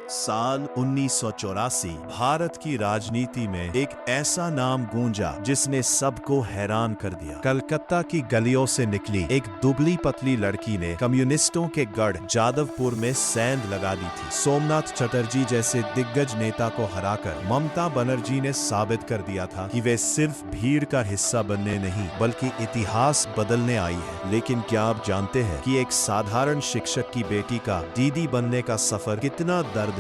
साल 1984 भारत की राजनीति में एक ऐसा नाम गूंजा जिसने सबको हैरान कर दिया। कलकत्ता की गलियों से निकली एक दुबली पतली लड़की ने कम्युनिस्टों के गढ़ जादवपुर में सेंध लगा दी थी। सोमनाथ चटर्जी जैसे दिग्गज नेता को हराकर ममता बनर्जी ने साबित कर दिया था कि वे सिर्फ भीड़ का हिस्सा बनने नहीं बल्कि इतिहास बदलने आई है। लेकिन क्या आप जानते हैं कि एक साधारण शिक्षक की बेटी का दीदी बनने का सफर कितना दर्दनाक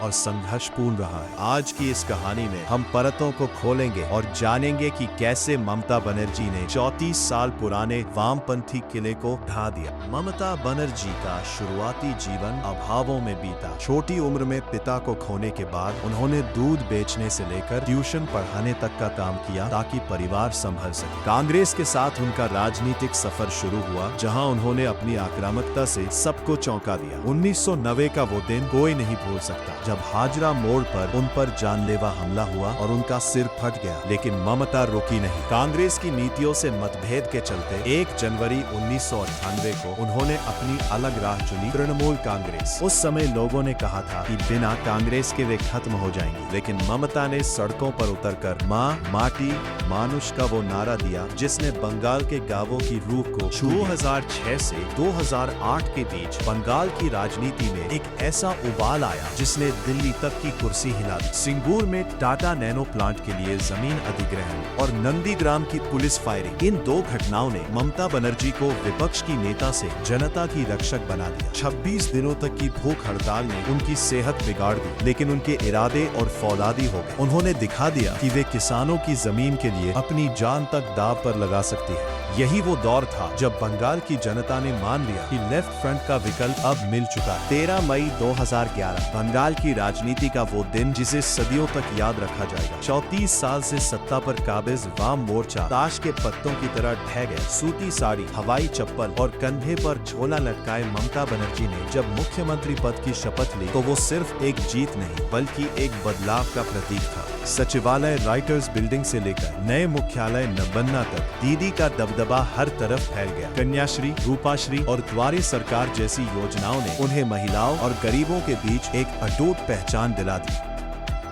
और संघर्षपूर्ण रहा है। आज की इस कहानी में हम परतों को खोलेंगे और जानेंगे कि कैसे ममता बनर्जी ने 34 साल पुराने वामपंथी किले को ढा दिया। ममता बनर्जी का शुरुआती जीवन अभावों में बीता। छोटी उम्र में पिता को खोने के बाद उन्होंने दूध बेचने से लेकर ट्यूशन पढ़ाने तक का काम किया ताकि परिवार संभल सके। कांग्रेस के साथ उनका राजनीतिक सफर शुरू हुआ, जहां उन्होंने अपनी आक्रामकता से सबको चौंका दिया। 1990 का वो दिन कोई नहीं भूल सकता जब हाजरा मोड़ पर उन पर जानलेवा हमला हुआ और उनका सिर फट गया। लेकिन ममता रुकी नहीं। कांग्रेस की नीतियों से मतभेद के चलते 1 जनवरी 1998 को उन्होंने अपनी अलग राह चुनी, तृणमूल कांग्रेस। उस समय लोगों ने कहा था कि बिना कांग्रेस के वे खत्म हो जाएंगे, लेकिन ममता ने सड़कों पर उतरकर माँ माटी मानुष का वो नारा दिया जिसने बंगाल के गांवों की रूह को 2006 से 2008 के बीच बंगाल की राजनीति में एक ऐसा उबाल आया जिसने दिल्ली तक की कुर्सी हिला दी। सिंगूर में टाटा नैनो प्लांट के लिए जमीन अधिग्रहण और नंदीग्राम की पुलिस फायरिंग, इन 2 घटनाओं ने ममता बनर्जी को विपक्ष की नेता से जनता की रक्षक बना दिया। 26 दिनों तक की भूख हड़ताल ने उनकी सेहत बिगाड़ दी, लेकिन उनके इरादे और फौलादी हो गए। उन्होंने दिखा दिया कि वे किसानों की जमीन के लिए अपनी जान तक दांव पर लगा सकती है। यही वो दौर था जब बंगाल की जनता ने मान लिया कि लेफ्ट फ्रंट का विकल्प अब मिल चुका। 13 मई 2011 बंगाल की राजनीति का वो दिन जिसे सदियों तक याद रखा जाएगा। 34 साल से सत्ता पर काबिज वाम मोर्चा ताश के पत्तों की तरह ढह गए। सूती साड़ी, हवाई चप्पल और कंधे पर झोला लटकाए ममता बनर्जी ने जब मुख्यमंत्री पद की शपथ ली तो वो सिर्फ एक जीत नहीं बल्कि एक बदलाव का प्रतीक था। सचिवालय राइटर्स बिल्डिंग से लेकर नए मुख्यालय नबन्ना तक दीदी का दबदबा हर तरफ फैल गया। कन्याश्री, रूपाश्री और द्वारी सरकार जैसी योजनाओं ने उन्हें महिलाओं और गरीबों के बीच एक अटूट पहचान दिला दी।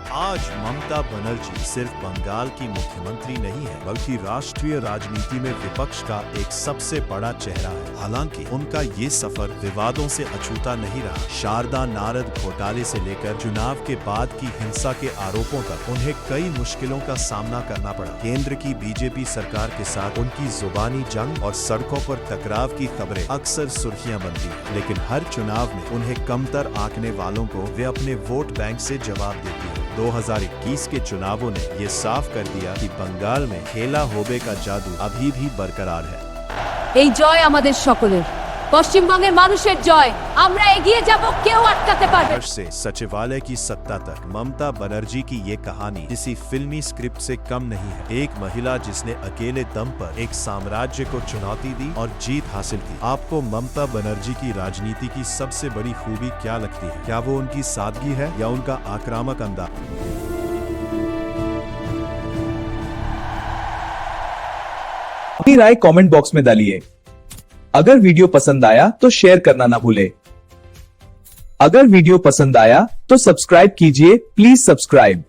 आज ममता बनर्जी सिर्फ बंगाल की मुख्यमंत्री नहीं है बल्कि राष्ट्रीय राजनीति में विपक्ष का एक सबसे बड़ा चेहरा है। हालांकि उनका ये सफर विवादों से अछूता नहीं रहा। शारदा नारद घोटाले से लेकर चुनाव के बाद की हिंसा के आरोपों तक उन्हें कई मुश्किलों का सामना करना पड़ा। केंद्र की बीजेपी सरकार के साथ उनकी जुबानी जंग और सड़कों पर टकराव की खबरें अक्सर सुर्खियां बनती हैं। लेकिन हर चुनाव में उन्हें कमतर आंकने वालों को वे अपने वोट बैंक से जवाब देती है। 2021 के चुनावों ने ये साफ कर दिया कि बंगाल में खेला होबे का जादू अभी भी बरकरार है। এই জয় আমাদের সকলের, পশ্চিমবঙ্গের মানুষের জয়। আমরা এগিয়ে যাব, কেউ আটকাতে পারবে से सचिवालय की सत्ता तक ममता बनर्जी की ये कहानी किसी फिल्मी स्क्रिप्ट से कम नहीं है। एक महिला जिसने अकेले दम पर एक साम्राज्य को चुनौती दी और जीत हासिल की। आपको ममता बनर्जी की राजनीति की सबसे बड़ी खूबी क्या लगती है? क्या वो उनकी सादगी है या उनका आक्रामक अंदाज? अपनी राय कमेंट बॉक्स में डालिए। अगर वीडियो पसंद आया तो शेयर करना ना भूले। अगर वीडियो पसंद आया तो सब्सक्राइब कीजिए, प्लीज सब्सक्राइब।